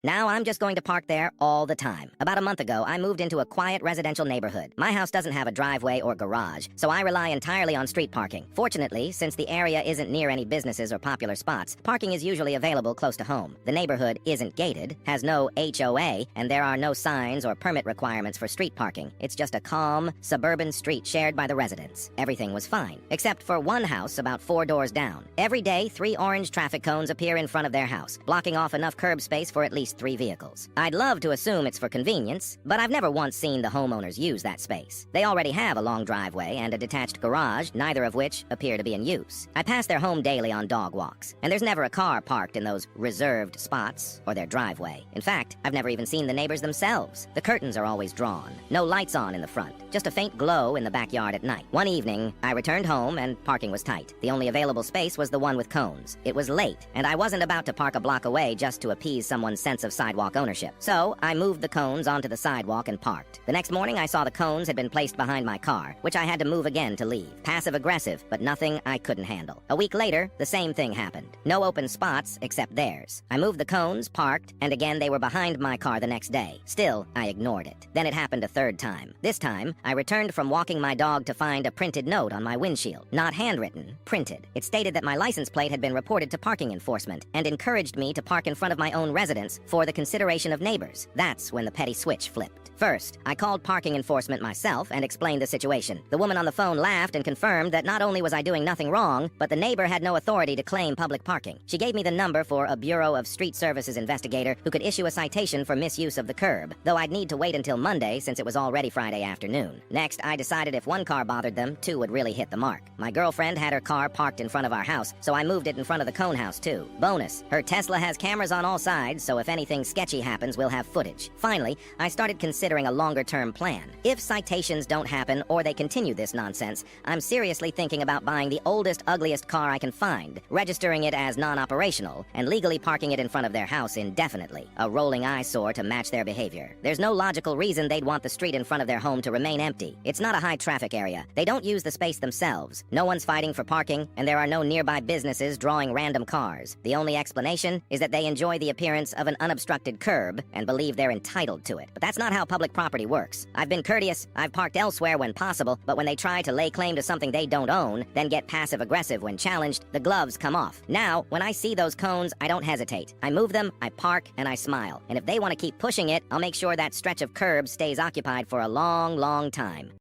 Now I'm just going to park there all the time. About a month ago, I moved into a quiet residential neighborhood. My house doesn't have a driveway or garage, so I rely entirely on street parking. Fortunately, since the area isn't near any businesses or popular spots, parking is usually available close to home. The neighborhood isn't gated, has no HOA, and there are no signs or permit requirements for street parking. It's just a calm, suburban street shared by the residents. Everything was fine, except for one house about 4 doors down. Every day, 3 orange traffic cones appear in front of their house, blocking off enough curb space for at least 3 vehicles. I'd love to assume it's for convenience, but I've never once seen the homeowners use that space. They already have a long driveway and a detached garage, neither of which appear to be in use. I pass their home daily on dog walks, and there's never a car parked in those reserved spots or their driveway. In fact, I've never even seen the neighbors themselves. The curtains are always drawn, no lights on in the front, just a faint glow in the backyard at night. One evening, I returned home and parking was tight. The only available space was the one with cones. It was late, and I wasn't about to park a block away just to appease someone's sense of sidewalk ownership. So I moved the cones onto the sidewalk and parked. The next morning, I saw the cones had been placed behind my car, which I had to move again to leave. Passive-aggressive, but nothing I couldn't handle. A week later, the same thing happened. No open spots except theirs. I moved the cones, parked, and again they were behind my car the next day. Still, I ignored it. Then it happened a third time. This time, I returned from walking my dog to find a printed note on my windshield. Not handwritten, printed. It stated that my license plate had been reported to parking enforcement and encouraged me to park in front of my own residence for the consideration of neighbors. That's when the petty switch flipped. First, I called parking enforcement myself and explained the situation. The woman on the phone laughed and confirmed that not only was I doing nothing wrong, but the neighbor had no authority to claim public parking. She gave me the number for a Bureau of Street Services investigator who could issue a citation for misuse of the curb, though I'd need to wait until Monday since it was already Friday afternoon. Next, I decided if one car bothered them, 2 would really hit the mark. My girlfriend had her car parked in front of our house, so I moved it in front of the cone house too. Bonus, her Tesla has cameras on all sides, so if anything sketchy happens, we'll have footage. Finally, I started considering a longer-term plan. If citations don't happen or they continue this nonsense, I'm seriously thinking about buying the oldest, ugliest car I can find, registering it as non-operational, and legally parking it in front of their house indefinitely, a rolling eyesore to match their behavior. There's no logical reason they'd want the street in front of their home to remain empty. It's not a high-traffic area. They don't use the space themselves. No one's fighting for parking, and there are no nearby businesses drawing random cars. The only explanation is that they enjoy the appearance of an unobstructed curb and believe they're entitled to it. But that's not how public property works. I've been courteous, I've parked elsewhere when possible, but when they try to lay claim to something they don't own, then get passive-aggressive when challenged, the gloves come off. Now, when I see those cones, I don't hesitate. I move them, I park, and I smile. And if they want to keep pushing it, I'll make sure that stretch of curb stays occupied for a long, long time.